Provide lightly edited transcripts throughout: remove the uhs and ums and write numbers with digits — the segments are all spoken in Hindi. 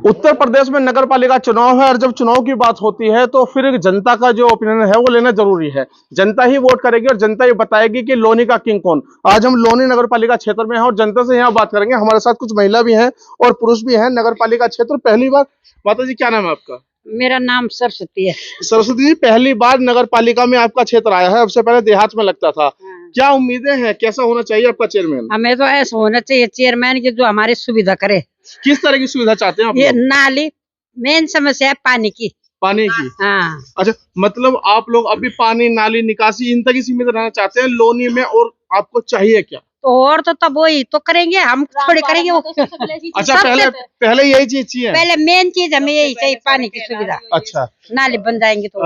उत्तर प्रदेश में नगर पालिका चुनाव है और जब चुनाव की बात होती है तो फिर जनता का जो ओपिनियन है वो लेना जरूरी है। जनता ही वोट करेगी और जनता ही बताएगी कि लोनी का किंग कौन। आज हम लोनी नगर पालिका क्षेत्र में हैं और जनता से यहाँ बात करेंगे। हमारे साथ कुछ महिला भी हैं और पुरुष भी हैं। नगर पालिका क्षेत्र पहली बार, माता जी क्या नाम है आपका? मेरा नाम सरस्वती है। सरस्वती जी, पहली बार नगर पालिका में आपका क्षेत्र आया है, उससे पहले देहात में लगता था। क्या उम्मीदें हैं, कैसा होना चाहिए आपका चेयरमैन? हमें तो ऐसा होना चाहिए चेयरमैन की जो हमारी सुविधा करे। किस तरह की सुविधा चाहते हैं आप? ये नाली मेन समस्या है पानी की। पानी की? हाँ। अच्छा, मतलब आप लोग अभी पानी, नाली, निकासी इन तक ही सीमित रहना चाहते हैं लोनी में, और आपको चाहिए क्या? तो और तो तब वही तो करेंगे, हम थोड़ी करेंगे वो। अच्छा, पहले यही चीज चाहिए? पहले मेन चीज हमें यही चाहिए, पानी की सुविधा। अच्छा, नाली बन जाएंगे तो।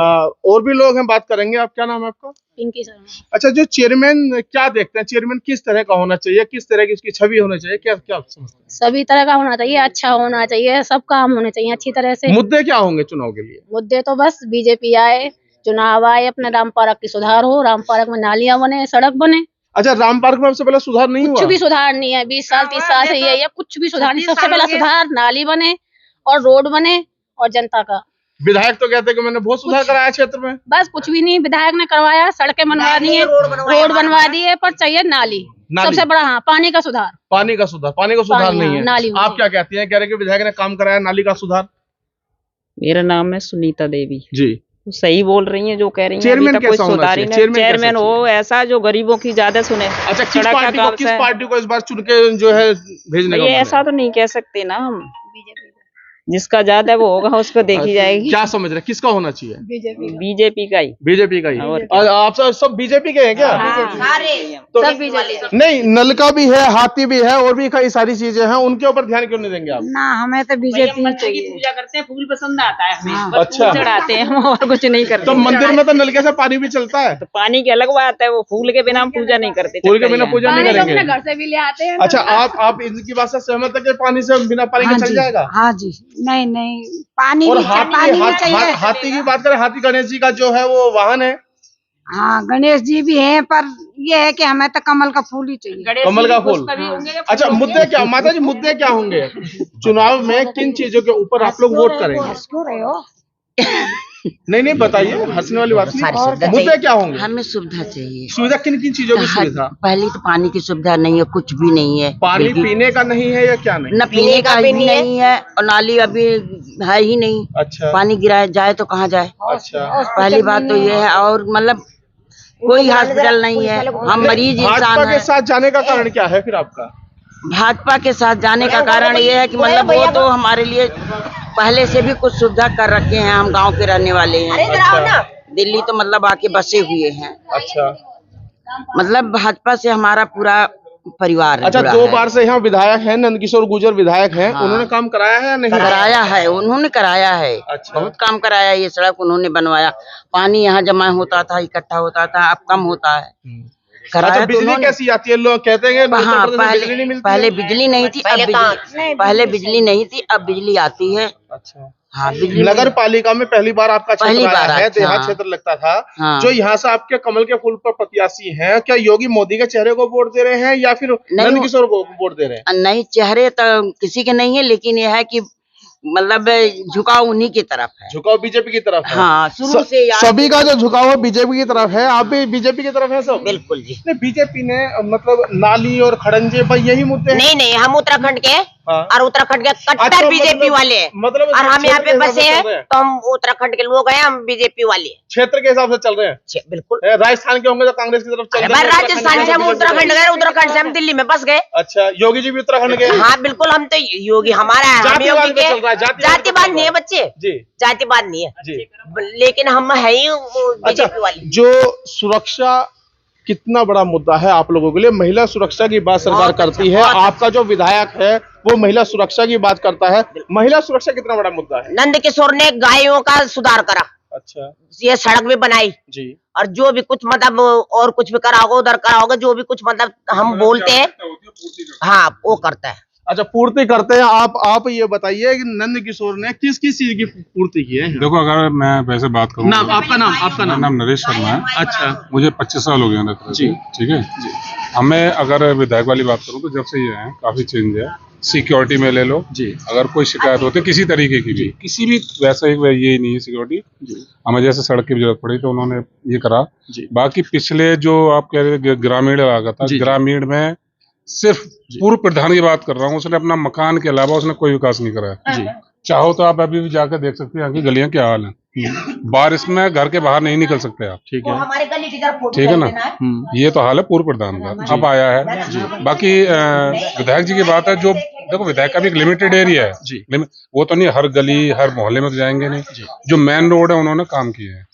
और भी लोग हैं, बात करेंगे। आप क्या नाम है आपका? पिंकी शर्मा। अच्छा, जो चेयरमैन क्या देखते हैं, चेयरमैन किस तरह का होना चाहिए, किस तरह की उसकी छवि होनी चाहिए, क्या क्या समझते हैं? सभी तरह का होना चाहिए, अच्छा होना चाहिए, सब काम होने चाहिए अच्छी तरह से। मुद्दे क्या होंगे चुनाव के लिए? मुद्दे तो बस बीजेपी आए, चुनाव आए, अपने राम पार्क की सुधार हो, राम पार्क में नालियां बने, सड़क बने। अच्छा, राम पार्क में सबसे पहले सुधार नहीं हुआ? कुछ भी सुधार नहीं है, 20 साल 30 साल से ये कुछ भी सुधार नहीं। सबसे पहला सुधार नाली बने और रोड बने और जनता का। विधायक तो कहते हैं कि मैंने बहुत सुधार कराया क्षेत्र में। बस कुछ भी नहीं विधायक ने करवाया, सड़कें बनवा दी है, रोड बनवा दिए, पर चाहिए नाली। सबसे बड़ा हाँ पानी का सुधार। पानी का सुधार? पानी का सुधार नहीं है। नाली आप क्या कहती हैं? कह रहे कि विधायक ने काम कराया नाली का सुधार। मेरा नाम है सुनीता देवी जी। सही बोल रही हैं जो कह रही हैं। चेयरमैन अभी तक कोई कैसा होना सुधार ही चाहिए? नहीं। चेयरमैन हो ऐसा जो गरीबों की ज्यादा सुने। अच्छा, किस पार्टी को इस बार चुन के जो है भेजने का? ये ऐसा तो नहीं कह सकते ना हम, जिसका ज्यादा वो होगा उस पर देखी जाएगी। क्या समझ रहे, किसका होना चाहिए? बीजेपी का ही। बीजेपी का ही? और आप सब बीजेपी के हैं क्या? तो सब बीजेपी। नहीं, नलका भी है, हाथी भी है और भी कई सारी चीजें हैं, उनके ऊपर ध्यान क्यों नहीं देंगे आप? ना, हमें तो बीजेपी चाहिए। पूजा करते हैं, फूल पसंद आता है हमें, बस अच्छा। फूल चढ़ाते हैं हम और कुछ नहीं करते। तो मंदिर में तो नलके से पानी भी चलता है। तो पानी की अलग बात है, वो फूल के बिना हम पूजा नहीं करते। फूल के बिना पूजा नहीं करेंगे? घर से भी ले आते हैं। अच्छा, आप इनकी बात से सहमत है कि पानी से बिना पानी के चल जाएगा? हाँ जी। नहीं, पानी और भी चाहिए। हाथी की बात करें, हाथी गणेश जी का जो है वो वाहन है। हाँ, गणेश जी भी हैं, पर ये है कि हमें तो कमल का फूल ही चाहिए। कमल का फूल? अच्छा, मुद्दे क्या माता जी, मुद्दे क्या होंगे चुनाव में? किन चीजों के ऊपर आप लोग वोट करेंगे? क्यों रहे हो? नहीं बताइए, हंसने वाली बात नहीं। मुद्दे क्या होंगे? हमें सुविधा चाहिए। सुविधा किन किन चीजों की सुविधा? पहले तो पानी की सुविधा नहीं है, कुछ भी नहीं है। पानी पीने का नहीं है या क्या नहीं? न पीने का भी नहीं है और नाली अभी है ही नहीं। अच्छा। पानी गिराया जाए तो कहाँ जाए? अच्छा, पहली बात तो ये है। और मतलब कोई हॉस्पिटल नहीं है, हम मरीज इंसान भाजपा के हैं। साथ जाने का कारण क्या है फिर आपका? भाजपा के साथ जाने का कारण ये है कि मतलब वो तो हमारे लिए पहले से भी कुछ सुविधा कर रखे हैं। हम गांव के रहने वाले हैं। अच्छा। दिल्ली तो मतलब आके बसे हुए हैं। अच्छा। मतलब भाजपा से हमारा पूरा परिवार अच्छा, जुड़ा 2 है। बार से यहाँ विधायक हैं, नंदकिशोर गुर्जर विधायक हैं। हाँ। उन्होंने काम कराया है या नहीं? कराया है, उन्होंने कराया है। अच्छा। बहुत काम कराया है। ये सड़क उन्होंने बनवाया। पानी यहाँ जमा होता था, इकट्ठा होता था, अब कम होता है। कराया अच्छा, तो बिजली उन्होंने। कैसी आती है? लोग कहते हैं कि हाँ, बिजली नहीं मिलती पहले है। बिजली नहीं थी, अब बिजली। पहले बिजली नहीं थी, अब बिजली आती है। अच्छा। हाँ, बिजली नगर पालिका में पहली बार आपका पहली क्षेत्र बार आया है, अच्छा। देहात क्षेत्र लगता था। हाँ। जो यहाँ से आपके कमल के फूल पर प्रत्याशी हैं, क्या योगी मोदी के चेहरे को वोट दे रहे हैं या फिर नंदकिशोर को वोट दे रहे हैं? नहीं, चेहरे तो किसी के नहीं है, लेकिन यह है कि मतलब झुकाव उन्हीं की तरफ है। झुकाव बीजेपी की तरफ है। हाँ, शुरू से सभी का जो झुकाव है बीजेपी की तरफ है। आप भी बीजेपी की तरफ है सब? बिल्कुल जी। बीजेपी ने मतलब नाली और खड़ंजे पर यही मुद्दे हैं। नहीं, हम उत्तराखंड के हाँ। और उत्तराखंड के अच्छा, कट्टर बीजेपी वाले हैं। मतलब और हम यहाँ पे बसे हैं हैं तो हम उत्तराखंड के लोग हैं, हम बीजेपी वाले हैं। क्षेत्र के हिसाब से चल रहे हैं। बिल्कुल। राजस्थान के होंगे तो कांग्रेस की तरफ चल रहे हैं। राजस्थान से हम उत्तराखंड गए, उत्तराखंड से हम दिल्ली में बस गए। अच्छा, योगी जी भी उत्तराखंड के? हाँ बिल्कुल, हम तो योगी हमारा है, हम योगी के। जातिवाद नहीं है बच्चे जी, जातिवाद नहीं है जी। लेकिन हम है ही बीजेपी वाले। जो सुरक्षा कितना बड़ा मुद्दा है आप लोगों के लिए? महिला सुरक्षा की बात सरकार करती है। आपका जो विधायक है वो महिला सुरक्षा की बात करता है। महिला सुरक्षा कितना बड़ा मुद्दा है? नंदकिशोर ने गायों का सुधार करा। अच्छा। ये सड़क भी बनाई जी। और जो भी कुछ मतलब और कुछ भी करा होगा, उधर करा होगा, जो भी कुछ मतलब हम बोलते हैं हाँ वो करता है। अच्छा, पूर्ति करते हैं आप ये बताइए कि नंद किशोर ने किस किस चीज की पूर्ति की है? देखो, अगर मैं वैसे बात करूँ, नाम आपका मेरा नाम नरेश शर्मा है। अच्छा मुझे 25 साल हो गए हैं जी। ठीक है जी। हमें अगर विधायक वाली बात करूँ तो जब से ये है काफी चेंज है। सिक्योरिटी में ले लो जी अगर कोई शिकायत होती है किसी तरीके की भी, किसी भी वैसा ये नहीं है सिक्योरिटी। हमें जैसे सड़क की जरूरत पड़ी तो उन्होंने ये करा। बाकी पिछले जो आप कह रहे थे ग्रामीण इलाका था, ग्रामीण में सिर्फ पूर्व प्रधान की बात कर रहा हूँ, उसने अपना मकान के अलावा उसने कोई विकास नहीं करा है। चाहो तो आप अभी भी जाकर देख सकते हैं यहाँ की गलियां क्या हाल है। बारिश में घर के बाहर नहीं निकल सकते आप, ठीक है ना। ये तो हाल है पूर्व प्रधान का, अब आया है। बाकी विधायक जी की बात है, जो देखो विधायक का भी एक लिमिटेड एरिया है, वो तो नहीं हर गली हर मोहल्ले में तो जाएंगे नहीं। जो मेन रोड है उन्होंने काम किए हैं,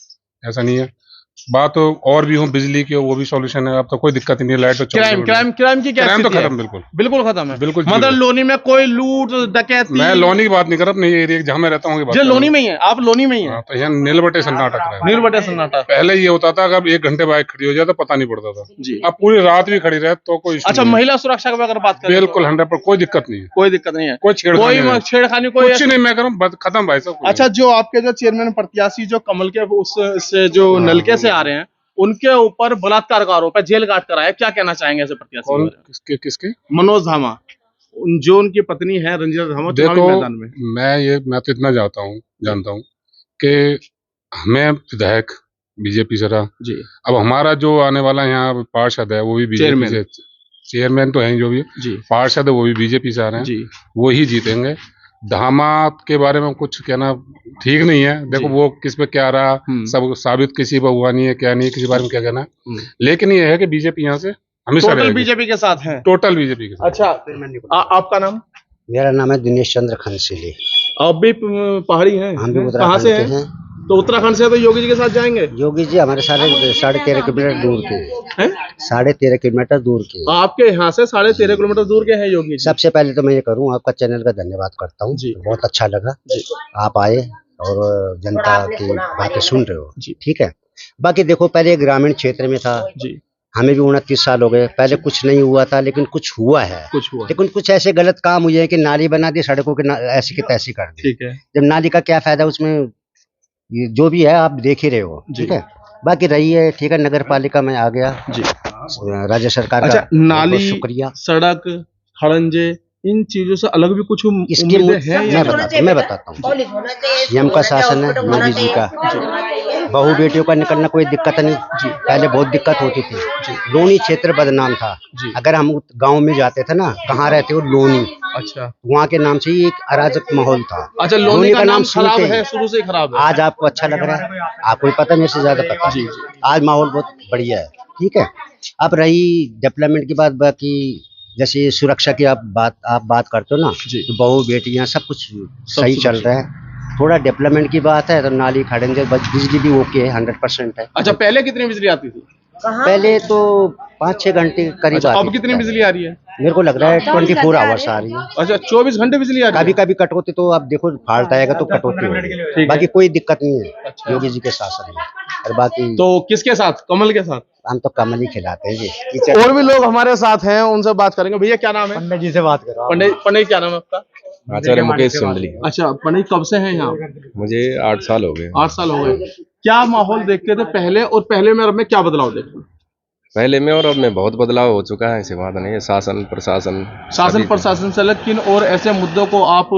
ऐसा नहीं है। बात और भी हो बिजली की, वो भी सॉल्यूशन है। अब तो कोई दिक्कत नहीं है, लाइट तो क्राइम की क्या क्राइम तो स्थिति है? खत्म, बिल्कुल खत्म है, बिल्कुल। मतलब लोनी में कोई लूट डकैती? मैं लोनी की बात नहीं कर रहा, अपने एरिया जहाँ मैं रहता हूँ लोनी में ही है, आप लोनी में ही है? तो यहाँ नीलबटे सन्नाटा है, नीलबटे सन्नाटा। पहले ये होता था अगर 1 घंटे बाइक खड़ी हो जाए तो पता नहीं पड़ता था जी। अब पूरी रात भी खड़ी रहे तो कोई अच्छा, महिला सुरक्षा की अगर बात करें बिल्कुल 100% कोई दिक्कत नहीं है, कोई दिक्कत नहीं है, कोई छेड़खानी कोई कुछ नहीं। मैं करूँ खत्म भाई साहब। अच्छा, जो आपके जो चेयरमैन प्रत्याशी जो कमल के उससे जो नलके से आ रहे हैं, उनके ऊपर बलात्कार का आरोप है, जेल काट कराया, क्या कहना चाहेंगे ऐसे प्रत्याशी? किसके? मनोज धामा, जो उनकी पत्नी है रंजीता धामा। देखो मैदान में मैं तो इतना जानता हूँ कि हमें विधायक बीजेपी से रहा जी। अब हमारा जो आने वाला यहाँ पार्षद है वो भी बीजेपी से, चेयरमैन तो है जो भी पार्षद है वो भी बीजेपी से आ रहे हैं, वो ही जीतेंगे। धामा के बारे में कुछ कहना ठीक नहीं है। देखो वो किस पे क्या रहा, सब साबित किसी पे हुआ नहीं है, क्या नहीं है, किसी बारे में क्या कहना। लेकिन ये है कि बीजेपी यहाँ से हमेशा टोटल बीजेपी के साथ है, टोटल बीजेपी के साथ। अच्छा, आपका नाम? मेरा नाम है दिनेश चंद्र खनसीली। आप भी पहाड़ी हैं? हम भी कहाँ से हैं? तो उत्तराखंड से तो योगी जी के साथ जाएंगे? योगी जी हमारे 13.5 किलोमीटर दूर के हैं, 13.5 किलोमीटर दूर के। आपके यहाँ से 13.5 किलोमीटर दूर के हैं योगी जी। सबसे पहले तो मैं ये करूँ, आपका चैनल का धन्यवाद करता हूँ, बहुत अच्छा लगा आप आए और जनता की बातें सुन रहे हो, ठीक है। बाकी देखो, पहले ग्रामीण क्षेत्र में था जी, हमें भी 29 साल हो गए, पहले कुछ नहीं हुआ था, लेकिन कुछ हुआ है, लेकिन कुछ ऐसे गलत काम हुए हैं कि नाली बना दी, सड़कों के ऐसी की तैसी कर दी। ठीक है, जब नाली का क्या फायदा, उसमें ये जो भी है आप देख ही रहे हो, ठीक है। बाकी रही है, ठीक है, नगर पालिका में आ गया जी, राज्य सरकार का नाली, शुक्रिया। सड़क, खड़ंजे, इन चीजों से अलग भी कुछ स्कीम है? मैं बताता हूँ। सीएम का शासन है, मोदी जी का, बहू बेटियों का निकलना कोई दिक्कत नहीं। पहले बहुत दिक्कत होती थी, लोनी क्षेत्र बदनाम था। अगर हम गांव में जाते थे ना, कहाँ रहते हो, लोनी, अच्छा, वहाँ के नाम से ही एक अराजक माहौल था। अच्छा, लोनी का नाम खराब है, शुरू से खराब है। आज आपको अच्छा लग रहा है, आपको पता, मेरे से ज्यादा पता है। आज माहौल बहुत बढ़िया है, ठीक है। अब रही डेवलपमेंट की बात, बाकी जैसे सुरक्षा की आप बात करते हो ना, तो बहू बेटियां सब कुछ सही चल रहा है। थोड़ा डेवलपमेंट की बात है तो नाली, खड़ंजे, बिजली भी ओके है, 100% है। अच्छा, पहले कितनी बिजली आती थी? पहले तो 5-6 घंटे करीब। अब कितनी बिजली आ रही है? मेरे को लग रहा है 24 आवर्स आ रही है। अच्छा, 24 घंटे बिजली आ रही है? कभी कभी कटौती तो आप देखो, फॉल्ट आएगा तो कटौती होगी, बाकी कोई दिक्कत नहीं है। अच्छा। योगी जी के शासन में। और बाकी तो किसके साथ? कमल के साथ? हम तो कमल ही खिलाते हैं जी। और भी लोग हमारे साथ हैं, उनसे बात करेंगे। भैया क्या नाम है? पंडित जी से बात करो। पंडित क्या नाम है आपका? आचार्य मुकेश सिंधली। अच्छा, पंडित कब से हैं यहाँ? मुझे 8 साल हो गए। 8 साल हो गए। क्या माहौल देखते थे पहले, और पहले में और में क्या बदलाव देखते? पहले में और अब में बहुत बदलाव हो चुका है, ऐसी बात नहीं है। शासन प्रशासन से अलग किन और ऐसे मुद्दों को आप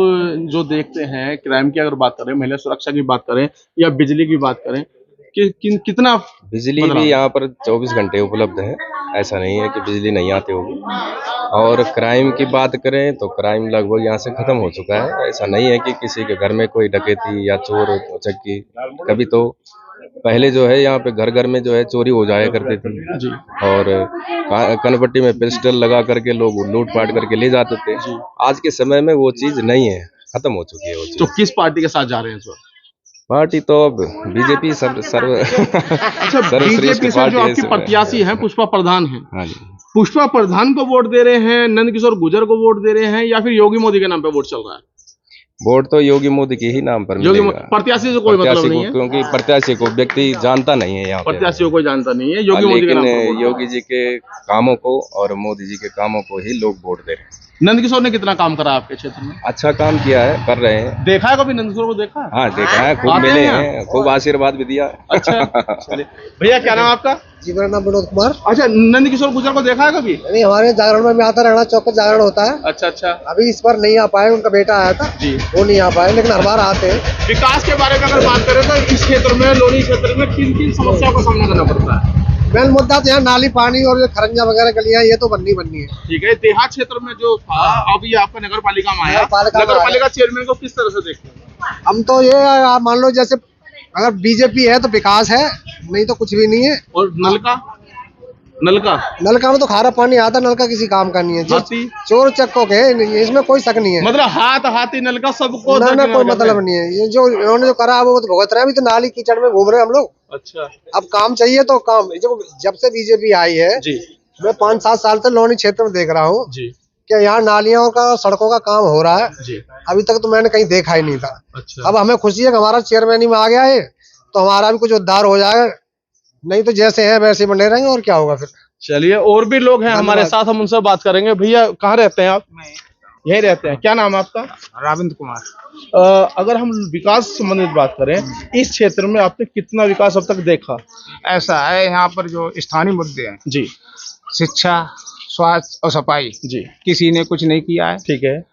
जो देखते हैं, क्राइम की अगर बात करें, महिला सुरक्षा की बात करें, या बिजली की बात करें, कितना? बिजली भी यहाँ पर 24 घंटे उपलब्ध है, ऐसा नहीं है कि बिजली नहीं आती होगी। और क्राइम की बात करें तो क्राइम लगभग यहाँ से खत्म हो चुका है। ऐसा नहीं है कि किसी के घर में कोई डकैती या चोर उचक्की, कभी तो पहले जो है यहाँ पे घर घर में जो है चोरी हो जाया करती थी जी, और कनपट्टी में पिस्टल लगा करके लोग लूट पाट करके ले जाते थे। आज के समय में वो चीज नहीं है, खत्म हो चुकी है वो चीज। तो किस पार्टी के साथ जा रहे हैं सर? पार्टी तो अब बीजेपी अच्छा, बीजेपी से जो आपकी प्रत्याशी है पुष्पा प्रधान है, हाँ जी, पुष्पा प्रधान को वोट दे रहे हैं, नंद किशोर गुर्जर को वोट दे रहे हैं, या फिर योगी मोदी के नाम पे वोट चल रहा है? वोट तो योगी मोदी के ही नाम पर मिलेगा। प्रत्याशी से कोई मतलब नहीं है, क्योंकि प्रत्याशी को व्यक्ति जानता नहीं है यहाँ, प्रत्याशी को कोई जानता नहीं है। योगी मोदी के नाम पर, योगी जी के कामों को और मोदी जी के कामों को ही लोग वोट दे रहे हैं। नंदकिशोर ने कितना काम करा आपके क्षेत्र में? अच्छा काम किया है, कर रहे हैं। देखा है कभी नंदकिशोर को? देखा है? हाँ देखा है, खूब आते मिले हैं हैं, खूब आशीर्वाद भी दिया। अच्छा चलिए। भैया क्या नाम आपका? जी मेरा नाम विनोद कुमार। अच्छा, नंदकिशोर गुर्जर को देखा है कभी? नहीं, हमारे जागरण में आता रहना, चौक पर जागरण होता है। अच्छा अच्छा। अभी इस बार नहीं आ पाए, उनका बेटा आया था जी, वो नहीं आ पाए, लेकिन हर बार आते हैं। विकास के बारे में अगर बात करें तो इस क्षेत्र में, लोनी क्षेत्र में किन किन समस्याओं का सामना करना पड़ता है? मेन मुद्दा तो यहाँ नाली पानी और जो खरंजा वगैरह गलियां, ये तो बननी है। ठीक है, देहात क्षेत्र में जो था, अभी आपका नगर पालिका में आया, नगर पालिका चेयरमैन को किस तरह से देखते हैं? हम तो ये आप मान लो, जैसे अगर बीजेपी है तो विकास है, नहीं तो कुछ भी नहीं है। और नलका में तो खारा पानी आता, नलका किसी काम का नहीं है। जो चोर चक्कों के, इसमें कोई शक नहीं है। मतलब हाथी नलका सबको ना कोई मतलब नहीं है। ये जो इन्होंने जो करा वो तो भुगत रहे हैं। अभी तो नाली कीचड़ में घूम रहे हैं हम लोग। अच्छा, अब काम चाहिए तो काम, जब से बीजेपी आई है जी, मैं 5-7 साल से लोनी क्षेत्र में देख रहा हूँ जी कि यहाँ नालियों का, सड़कों का काम हो रहा है जी। अभी तक तो मैंने कहीं देखा ही नहीं था। अच्छा। अब हमें खुशी है कि हमारा चेयरमैन ही में आ गया है, तो हमारा भी कुछ उद्धार हो जाएगा, नहीं तो जैसे हैं वैसे बने रहेंगे, और क्या होगा फिर। चलिए, और भी लोग हैं हमारे साथ, हम उनसे बात करेंगे। भैया कहाँ रहते हैं आप? यहीं रहते हैं। क्या नाम है आपका? राविंद्र कुमार। अगर हम विकास संबंधित बात करें, इस क्षेत्र में आपने कितना विकास अब तक देखा? ऐसा है, यहाँ पर जो स्थानीय मुद्दे हैं जी, शिक्षा, स्वास्थ्य और सफाई जी, किसी ने कुछ नहीं किया है। ठीक है।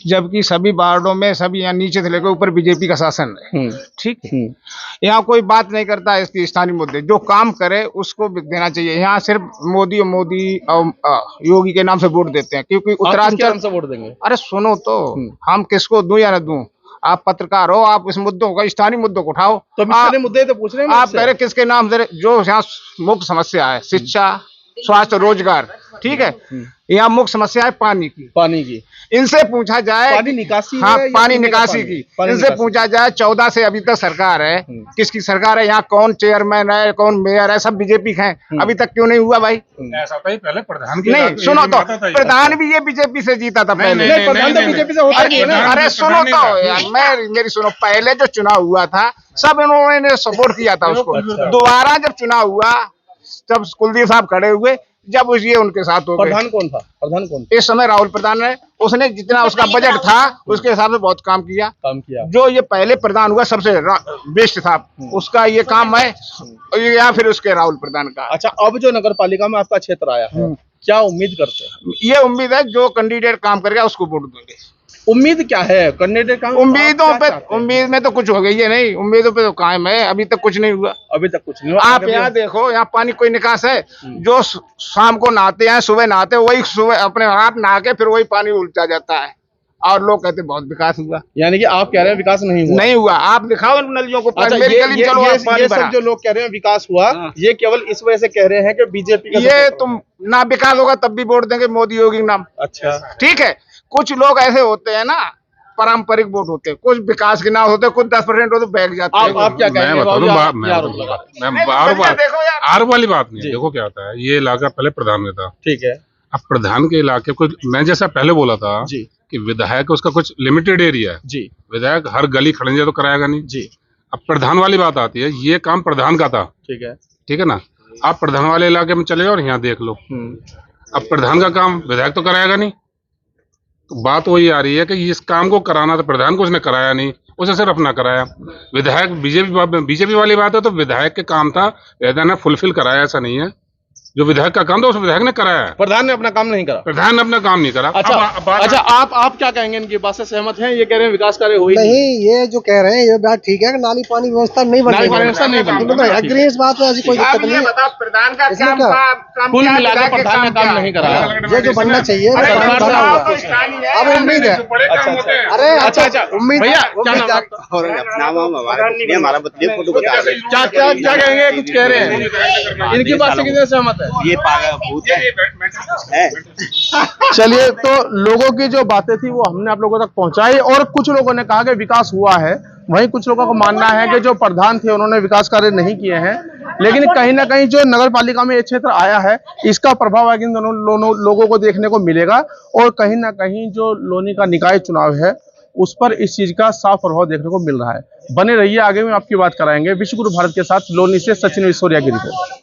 जबकि सभी वार्डों में, सभी यहाँ नीचे से लेकर ऊपर बीजेपी का शासन है। ठीक है, यहाँ कोई बात नहीं करता है इसकी स्थानीय मुद्दे। जो काम करे उसको देना चाहिए। यहाँ सिर्फ मोदी और योगी के नाम से वोट देते हैं, क्योंकि उत्तरांचल से वोट देंगे। अरे सुनो तो, हम किसको दूं या न दूं? आप पत्रकार हो, आप इस मुद्दों का, स्थानीय मुद्दों को उठाओ। तो स्थानीय मुद्दे तो पूछ रहे हैं आप कह रहे किसके नाम से? जो यहाँ मुख्य समस्या है शिक्षा, स्वास्थ्य, रोजगार, ठीक है। यहाँ मुख्य समस्या है पानी की। इनसे पूछा जाए, पानी निकासी, हाँ पानी निकासी की, इनसे पूछा जाए 14 से अभी तक सरकार है, किसकी सरकार है? यहाँ कौन चेयरमैन है, कौन मेयर है? सब बीजेपी के हैं। अभी तक क्यों नहीं हुआ भाई? ऐसा था ही पहले प्रधान की नहीं, सुनो तो, प्रधान भी ये बीजेपी से जीता था पहले। प्रधान तो बीजेपी से होता ही है। अरे सुनो तो यार, मेरी सुनो, पहले जो चुनाव हुआ था सब इन्होंने सपोर्ट किया था उसको। दोबारा जब चुनाव हुआ, जब कुलदीप साहब खड़े हुए, जब ये उनके साथ हो गए। प्रधान कौन था? इस समय राहुल प्रधान है। उसने जितना उसका बजट था उसके हिसाब से बहुत काम किया। जो ये पहले प्रधान हुआ सबसे बेस्ट था, उसका ये काम है, या फिर उसके राहुल प्रधान का। अच्छा, अब जो नगर पालिका में आपका क्षेत्र आया है, क्या उम्मीद करते हैं? ये उम्मीद है जो कैंडिडेट काम करेगा उसको वोट देंगे। उम्मीद क्या है कैंडिडेट का? उम्मीद में तो कुछ हो गई है नहीं, उम्मीदों पे तो कायम है। अभी तक कुछ नहीं हुआ। आप यहाँ देखो, यहाँ पानी कोई निकास है? जो शाम को नहाते हैं, सुबह नहाते हैं, वही सुबह अपने आप नहा के फिर वही पानी उल्टा जाता है, और लोग कहते बहुत विकास हुआ। यानी कि आप कह रहे हैं विकास नहीं हुआ? आप दिखाओ नलियों को। अच्छा, ये सब जो लोग कह रहे हैं विकास हुआ, ये केवल इस वजह से कह रहे हैं कि बीजेपी का ये तुम ना विकास होगा तब भी वोट देंगे मोदी योगी नाम। अच्छा, ठीक है। कुछ लोग ऐसे होते हैं ना, पारंपरिक वोट होते हैं, कुछ विकास के नाम होते, कुछ 10% होते बैठ जाते हैं। आप क्या कहेंगे? आर वाली बात नहीं। देखो क्या होता है, ये इलाका पहले प्रधान में था, ठीक है। अब प्रधान के इलाके को, मैं जैसा पहले बोला था जी, कि विधायक उसका कुछ लिमिटेड एरिया है जी, विधायक हर गली खड़ंजा तो कराएगा नहीं जी। अब प्रधान वाली बात आती है, ये काम प्रधान का था, ठीक है ना। आप प्रधान वाले इलाके में चले जाओ और यहाँ देख लो, अब प्रधान का काम विधायक तो कराएगा नहीं। तो बात वही आ रही है कि इस काम को कराना था प्रधान को, उसने कराया नहीं, उसे सिर्फ अपना कराया। विधायक बीजेपी वाली बात है तो विधायक के काम था, ने फुलफिल कराया, ऐसा नहीं है। जो विधायक का काम था उस विधायक ने कराया है, प्रधान ने अपना काम नहीं करा। प्रधान ने अपना काम नहीं करा। अच्छा, आप क्या कहेंगे? इनकी बात से सहमत हैं? ये कह रहे हैं विकास कार्य हुई नहीं। ये जो कह रहे हैं ये बात ठीक है कि नाली पानी व्यवस्था नहीं बनी, अग्री इस बात में ऐसी कोई दिक्कत नहीं है। प्रधान का कुल मिलाकर प्रधान ने काम नहीं करा। ये जो बनना चाहिए अब उम्मीद है। अरे अच्छा, उम्मीद। भैया क्या नाम हमारा फोटो बता रहे, क्या कहेंगे? कुछ कह रहे हैं, इनकी बात से कितने सहमत है? ये पागल भूत है। चलिए, तो लोगों की जो बातें थी वो हमने आप लोगों तक पहुंचाई, और कुछ लोगों ने कहा कि विकास हुआ है, वहीं कुछ लोगों का मानना है कि जो प्रधान थे उन्होंने विकास कार्य नहीं किए हैं। लेकिन कहीं ना कहीं जो नगर पालिका में ये क्षेत्र आया है, इसका प्रभाव इन दोनों लोगों को देखने को मिलेगा, और कहीं ना कहीं जो लोनी का निकाय चुनाव है उस पर इस चीज का साफ प्रभाव देखने को मिल रहा है। बने रहिए, आगे में आपकी बात कराएंगे। विश्व गुरु भारत के साथ लोनी से सचिन विश्वरिया की रिपोर्ट।